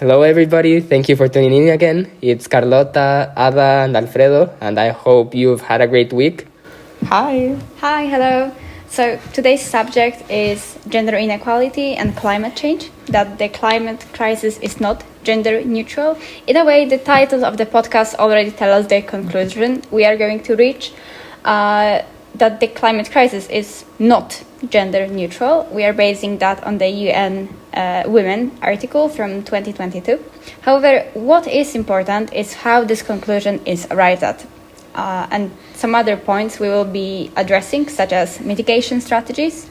Hello, everybody. Thank you for tuning in again. It's Carlota, Ada, and Alfredo, and I hope you've had a great week. Hi. Hi, hello. So today's subject is gender inequality and climate change, that the climate crisis is not gender neutral. In a way, the title of the podcast already tells us the conclusion we are going to reach, that the climate crisis is not gender neutral. We are basing that on the UN Women article from 2022. However, what is important is how this conclusion is arrived at. And some other points we will be addressing, such as mitigation strategies,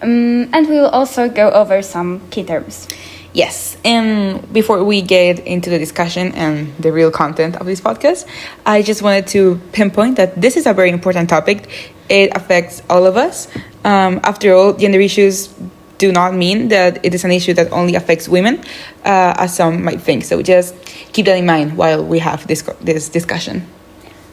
and we will also go over some key terms. Yes, and before we get into the discussion and the real content of this podcast, I just wanted to pinpoint that this is a very important topic. It affects all of us. After all, gender issues do not mean that it is an issue that only affects women, as some might think. So just keep that in mind while we have this discussion.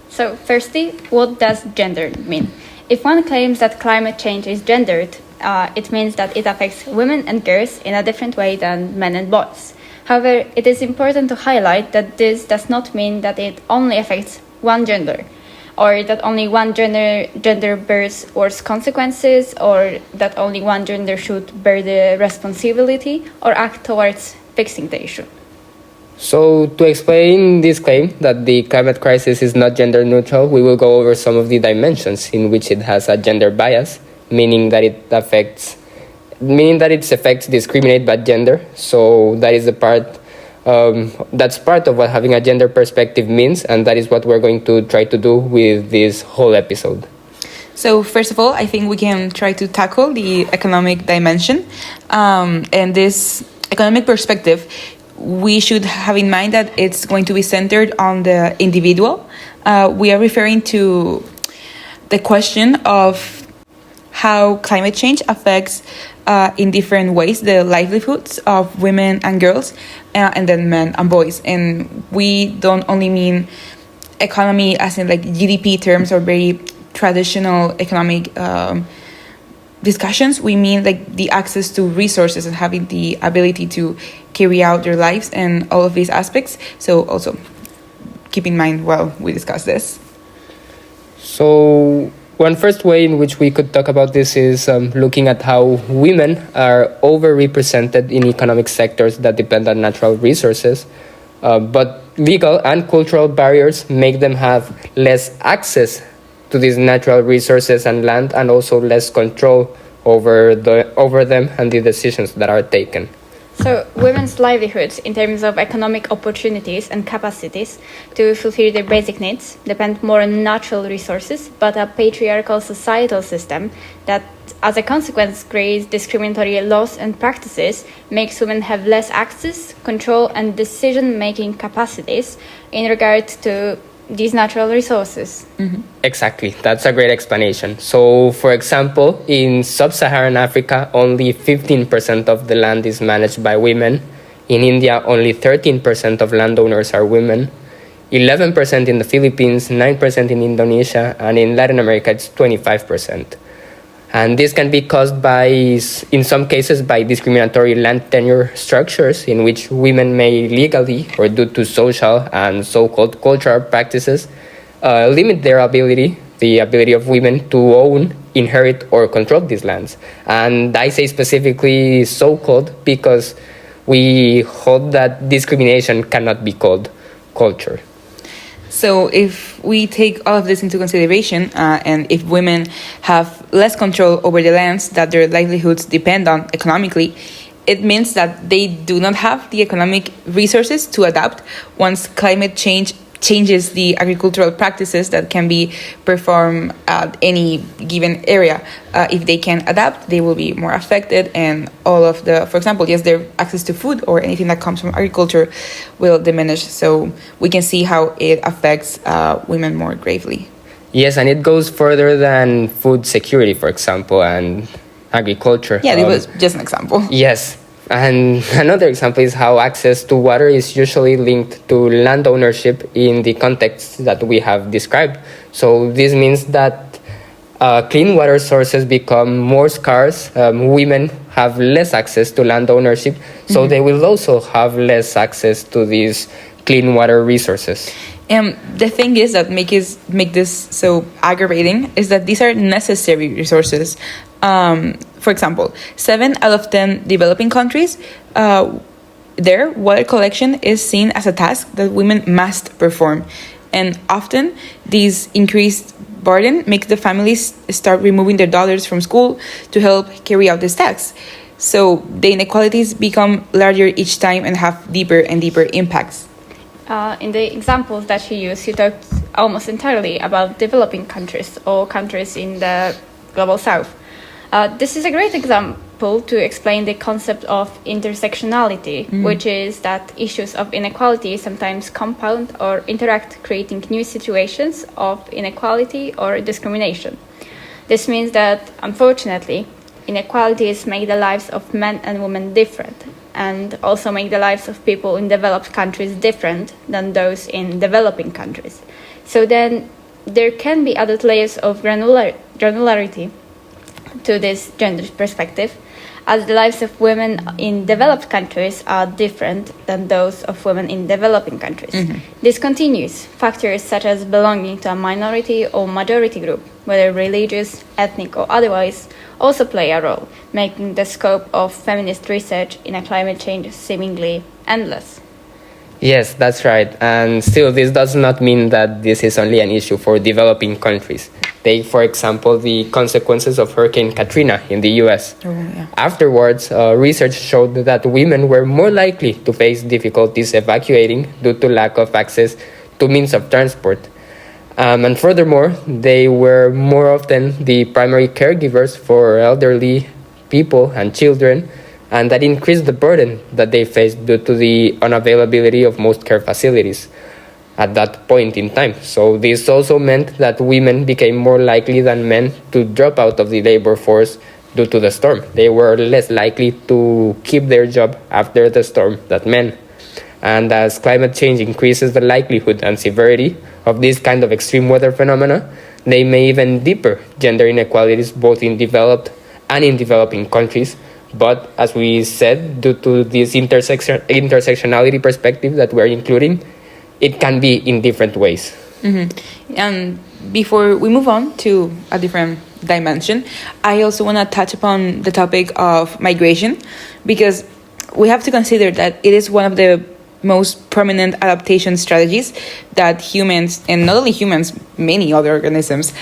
So firstly, what does gender mean? If one claims that climate change is gendered, it means that it affects women and girls in a different way than men and boys. However, it is important to highlight that this does not mean that it only affects one gender, or that only one gender bears worse consequences, or that only one gender should bear the responsibility or act towards fixing the issue. So, to explain this claim that the climate crisis is not gender neutral, we will go over some of the dimensions in which it has a gender bias, meaning that its effects discriminate by gender. So that is the part. That's part of what having a gender perspective means, and that is what we're going to try to do with this whole episode. So first of all, I think we can try to tackle the economic dimension, and this economic perspective. We should have in mind that it's going to be centered on the individual. We are referring to the question of how climate change affects in different ways the livelihoods of women and girls, and then men and boys. And we don't only mean economy as in like GDP terms or very traditional economic discussions. We mean like the access to resources and having the ability to carry out their lives and all of these aspects. So also keep in mind while we discuss this. So one first way in which we could talk about this is looking at how women are overrepresented in economic sectors that depend on natural resources, but legal and cultural barriers make them have less access to these natural resources and land, and also less control over them and the decisions that are taken. So women's livelihoods in terms of economic opportunities and capacities to fulfill their basic needs depend more on natural resources, but a patriarchal societal system that as a consequence creates discriminatory laws and practices makes women have less access, control and decision-making capacities in regard to these natural resources. Mm-hmm. Exactly. That's a great explanation. So, for example, in sub-Saharan Africa, only 15% of the land is managed by women. In India, only 13% of landowners are women. 11% in the Philippines, 9% in Indonesia, and in Latin America, it's 25%. And this can be caused by, in some cases, by discriminatory land tenure structures in which women may legally, or due to social and so-called cultural practices, limit their ability, the ability of women to own, inherit, or control these lands. And I say specifically so-called because we hold that discrimination cannot be called culture. So if we take all of this into consideration, and if women have less control over the lands that their livelihoods depend on economically, it means that they do not have the economic resources to adapt once climate change changes the agricultural practices that can be performed at any given area. If they can adapt, they will be more affected, and all of the, for example, yes, their access to food or anything that comes from agriculture will diminish. So we can see how it affects women more gravely. Yes, and it goes further than food security, for example, and agriculture. Yeah, it was just an example. Yes. And another example is how access to water is usually linked to land ownership in the context that we have described. So this means that Clean water sources become more scarce. Women have less access to land ownership, so they will also have less access to these clean water resources. And the thing is that make this so aggravating is that these are necessary resources. For example, 7 out of 10 developing countries, their water collection is seen as a task that women must perform. And often, these increased burden make the families start removing their daughters from school to help carry out this task. So the inequalities become larger each time and have deeper and deeper impacts. In the examples that you used, you talked almost entirely about developing countries or countries in the global south. This is a great example to explain the concept of intersectionality, which is that issues of inequality sometimes compound or interact, creating new situations of inequality or discrimination. This means that, unfortunately, inequalities make the lives of men and women different, and also make the lives of people in developed countries different than those in developing countries. So then there can be added layers of granularity to this gender perspective, as the lives of women in developed countries are different than those of women in developing countries. This continues. Factors such as belonging to a minority or majority group, whether religious, ethnic, or otherwise, also play a role, making the scope of feminist research in a climate change seemingly endless. Yes, that's right. And still, this does not mean that this is only an issue for developing countries. Take, for example, the consequences of Hurricane Katrina in the US. Afterwards, research showed that women were more likely to face difficulties evacuating due to lack of access to means of transport. And furthermore, they were more often the primary caregivers for elderly people and children, and that increased the burden that they faced due to the unavailability of most care facilities at that point in time. So this also meant that women became more likely than men to drop out of the labor force due to the storm. They were less likely to keep their job after the storm than men. And as climate change increases the likelihood and severity of this kind of extreme weather phenomena, they may even deeper gender inequalities both in developed and in developing countries. But as we said, due to this intersectionality perspective that we're including, it can be in different ways. And before we move on to a different dimension, I also want to touch upon the topic of migration, because we have to consider that it is one of the most prominent adaptation strategies that humans, and not only humans, many other organisms,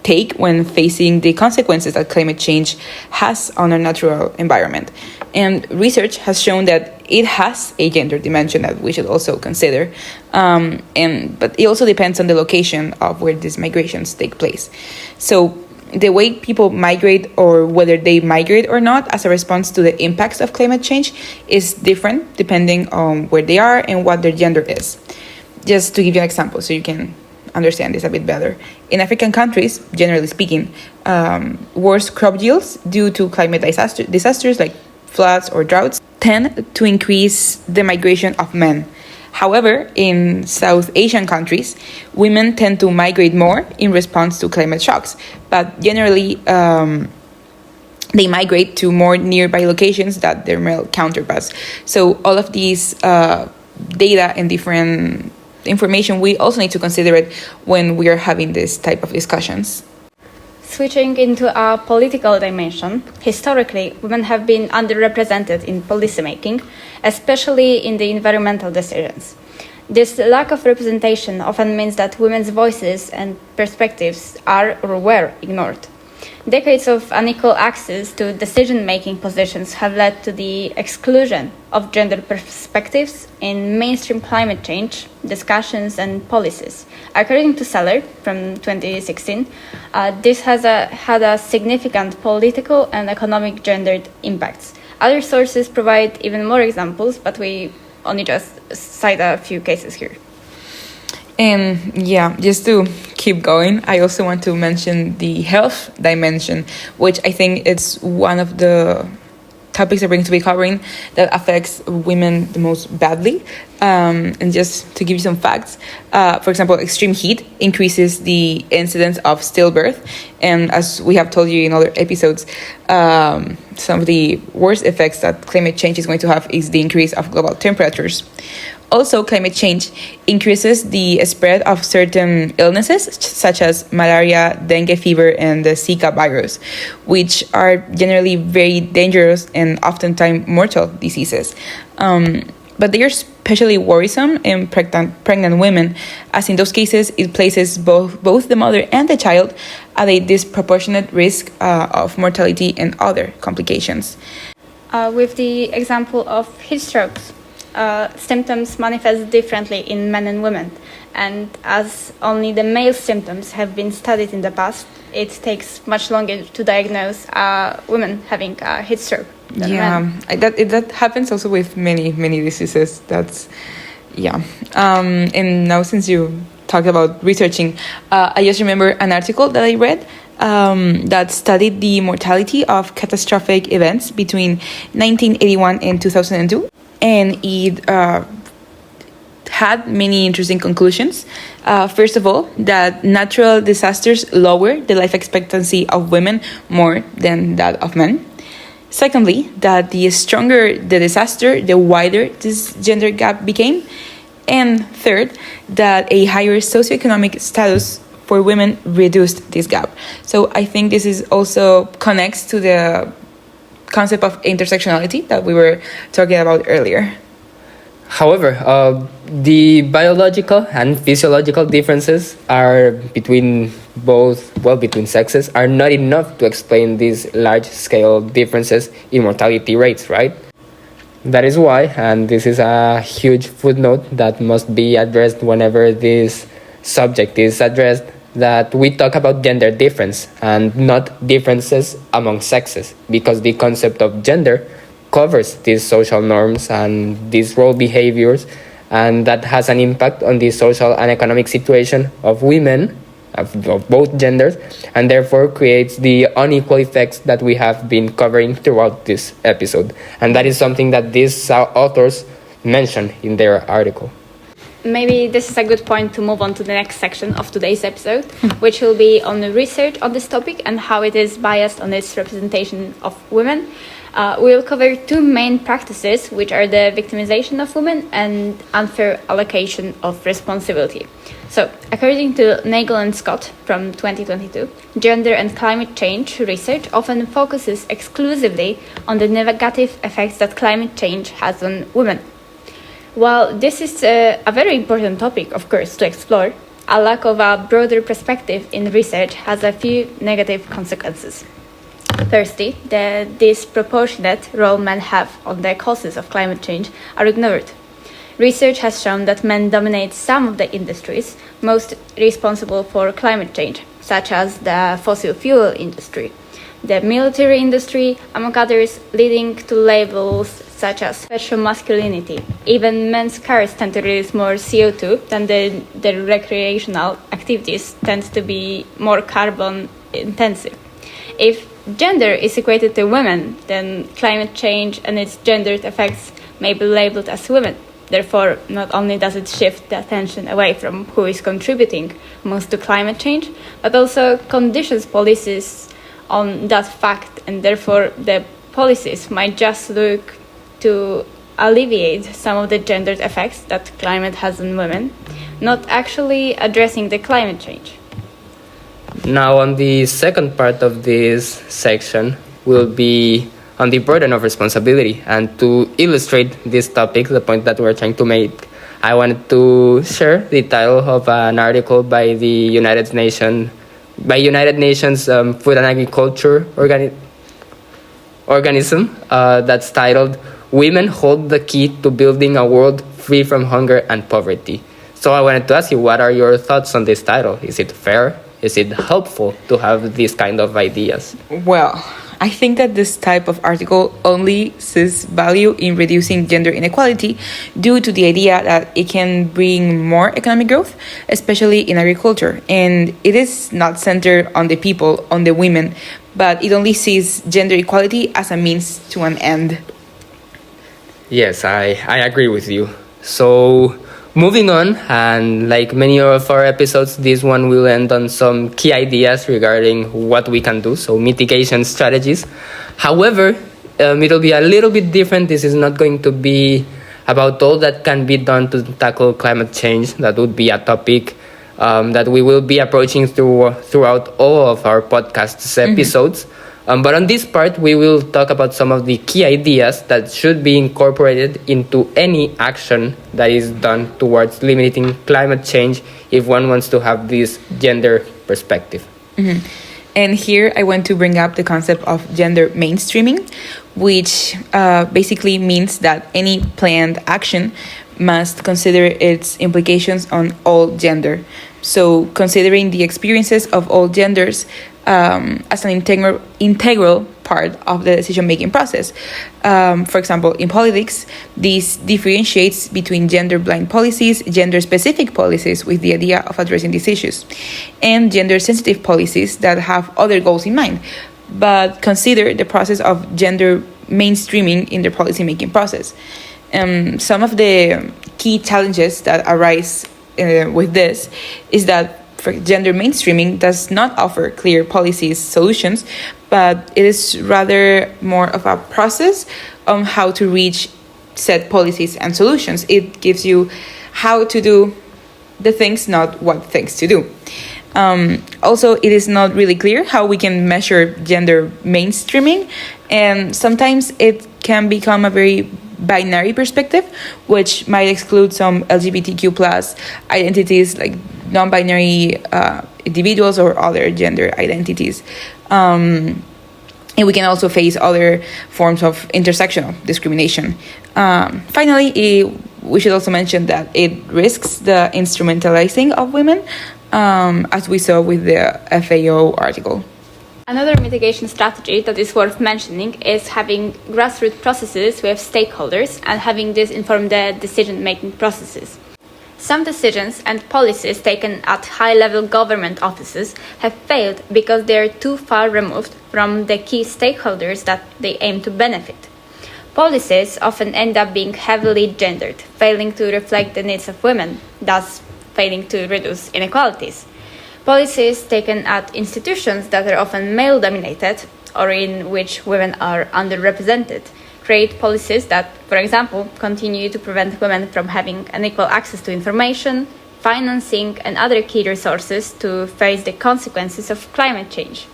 take when facing the consequences that climate change has on our natural environment. And research has shown that it has a gender dimension that we should also consider. But it also depends on the location of where these migrations take place. So the way people migrate, or whether they migrate or not as a response to the impacts of climate change, is different depending on where they are and what their gender is. Just to give you an example so you can understand this a bit better. In African countries, generally speaking, worse crop yields due to climate disasters like floods or droughts tend to increase the migration of men. However, in South Asian countries, women tend to migrate more in response to climate shocks, but generally they migrate to more nearby locations than their male counterparts. So all of these data and different information, we also need to consider it when we are having this type of discussions. Switching into a political dimension, historically, women have been underrepresented in policymaking, especially in the environmental decisions. This lack of representation often means that women's voices and perspectives are or were ignored. Decades of unequal access to decision-making positions have led to the exclusion of gender perspectives in mainstream climate change discussions and policies. According to Seller from 2016, this has had a significant political and economic gendered impacts. Other sources provide even more examples, but we only just cite a few cases here. And yeah, just to keep going, I also want to mention the health dimension, which I think it's one of the topics that we're going to be covering that affects women the most badly. And just to give you some facts, for example, extreme heat increases the incidence of stillbirth. And as we have told you in other episodes, some of the worst effects that climate change is going to have is the increase of global temperatures. Also, climate change increases the spread of certain illnesses, such as malaria, dengue fever, and the Zika virus, which are generally very dangerous and oftentimes mortal diseases. But they are especially worrisome in pregnant women, as in those cases, it places both the mother and the child at a disproportionate risk of mortality and other complications. With the example of heat strokes, symptoms manifest differently in men and women, and as only the male symptoms have been studied in the past, it takes much longer to diagnose women having a heat stroke than men. That happens also with many diseases. And now, since you talked about researching, I just remember an article that I read that studied the mortality of catastrophic events between 1981 and 2002. And it had many interesting conclusions. First of all, that natural disasters lower the life expectancy of women more than that of men. Secondly, that the stronger the disaster, the wider this gender gap became. And third, that a higher socioeconomic status for women reduced this gap. So I think this is also connects to the concept of intersectionality that we were talking about earlier. However, the biological and physiological differences are between sexes are not enough to explain these large-scale differences in mortality rates, right? That is why, and this is a huge footnote that must be addressed whenever this subject is addressed, that we talk about gender difference and not differences among sexes, because the concept of gender covers these social norms and these role behaviors, and that has an impact on the social and economic situation of women, of both genders, and therefore creates the unequal effects that we have been covering throughout this episode. And that is something that these authors mention in their article. Maybe this is a good point to move on to the next section of today's episode, which will be on the research on this topic and how it is biased on its representation of women. We will cover two main practices, which are the victimization of women and unfair allocation of responsibility. So, according to Nagel and Scott from 2022, gender and climate change research often focuses exclusively on the negative effects that climate change has on women. While this is a very important topic, of course, to explore, a lack of a broader perspective in research has a few negative consequences. Firstly, the disproportionate role men have on the causes of climate change are ignored. Research has shown that men dominate some of the industries most responsible for climate change, such as the fossil fuel industry, the military industry, among others, leading to labels such as special masculinity. Even men's cars tend to release more CO2 than the recreational activities tend to be more carbon intensive. If gender is equated to women, then climate change and its gendered effects may be labeled as women. Therefore, not only does it shift the attention away from who is contributing most to climate change, but also conditions policies on that fact, and therefore the policies might just look to alleviate some of the gendered effects that climate has on women, not actually addressing the climate change. Now, on the second part of this section will be on the burden of responsibility. And to illustrate this topic, the point that we're trying to make, I wanted to share the title of an article by the United Nations Food and Agriculture Organism that's titled "Women Hold the Key to Building a World Free from Hunger and Poverty." So I wanted to ask you, what are your thoughts on this title? Is it fair? Is it helpful to have these kind of ideas? Well, I think that this type of article only sees value in reducing gender inequality due to the idea that it can bring more economic growth, especially in agriculture. And it is not centered on the people, on the women, but it only sees gender equality as a means to an end. Yes, I agree with you. So, moving on, and like many of our episodes, this one will end on some key ideas regarding what we can do, so mitigation strategies. However, it'll be a little bit different. This is not going to be about all that can be done to tackle climate change. That would be a topic that we will be approaching throughout all of our podcasts episodes. But on this part, we will talk about some of the key ideas that should be incorporated into any action that is done towards limiting climate change if one wants to have this gender perspective. And here I want to bring up the concept of gender mainstreaming, which basically means that any planned action must consider its implications on all gender. So considering the experiences of all genders as an integral part of the decision-making process. For example, in politics, this differentiates between gender-blind policies, gender-specific policies with the idea of addressing these issues, and gender-sensitive policies that have other goals in mind, but consider the process of gender mainstreaming in the policy-making process. Some of the key challenges that arise with this is that for gender mainstreaming does not offer clear policy solutions, but it is rather more of a process on how to reach set policies and solutions. It gives you how to do the things, not what things to do. Also, it is not really clear how we can measure gender mainstreaming, and sometimes it can become a very binary perspective, which might exclude some LGBTQ plus identities like non-binary individuals or other gender identities. And we can also face other forms of intersectional discrimination. Finally, we should also mention that it risks the instrumentalizing of women, as we saw with the FAO article. Another mitigation strategy that is worth mentioning is having grassroots processes with stakeholders and having this inform the decision-making processes. Some decisions and policies taken at high-level government offices have failed because they are too far removed from the key stakeholders that they aim to benefit. Policies often end up being heavily gendered, failing to reflect the needs of women, thus failing to reduce inequalities. Policies taken at institutions that are often male-dominated or in which women are underrepresented create policies that, for example, continue to prevent women from having unequal access to information, financing, and other key resources to face the consequences of climate change.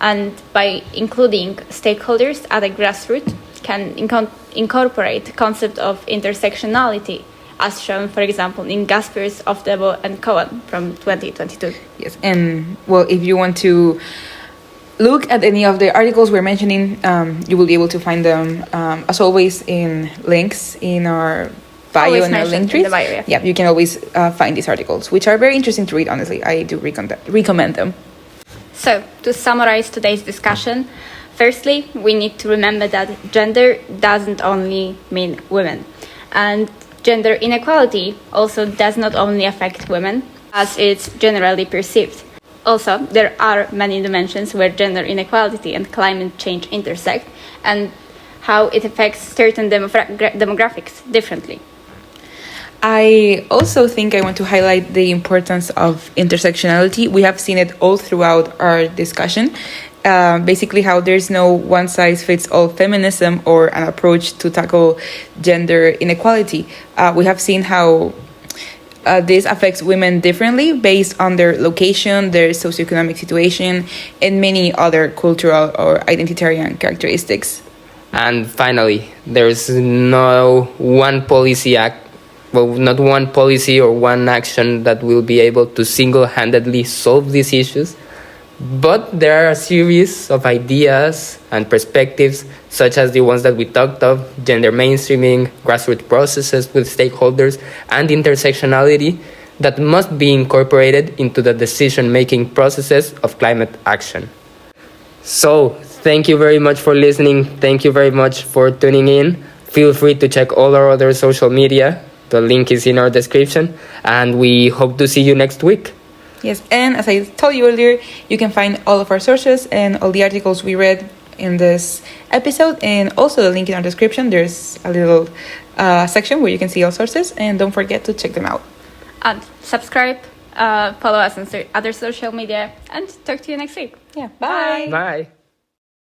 And by including stakeholders at a grassroots can incorporate the concept of intersectionality, as shown, for example, in Gaspers, Oftebo, and Cohen from 2022. Yes, and well, if you want to look at any of the articles we're mentioning, you will be able to find them, as always, in links in our bio and our link trees. Yeah, you can always find these articles, which are very interesting to read, honestly. I do recommend them. So, to summarize today's discussion, firstly, we need to remember that gender doesn't only mean women. And gender inequality also does not only affect women, as it's generally perceived. Also, there are many dimensions where gender inequality and climate change intersect, and how it affects certain demographics differently. I also think I want to highlight the importance of intersectionality. We have seen it all throughout our discussion. Basically how there's no one-size-fits-all feminism or an approach to tackle gender inequality. We have seen how this affects women differently based on their location, their socioeconomic situation, and many other cultural or identitarian characteristics. And finally, there's no one policy not one policy or one action that will be able to single-handedly solve these issues. But there are a series of ideas and perspectives, such as the ones that we talked of, gender mainstreaming, grassroots processes with stakeholders, and intersectionality, that must be incorporated into the decision-making processes of climate action. So, thank you very much for listening. Thank you very much for tuning in. Feel free to check all our other social media. The link is in our description. And we hope to see you next week. Yes, and as I told you earlier, you can find all of our sources and all the articles we read in this episode, and also the link in our description. There's a little section where you can see all sources, and don't forget to check them out. And subscribe, follow us on other social media, and talk to you next week. Yeah, bye. Bye.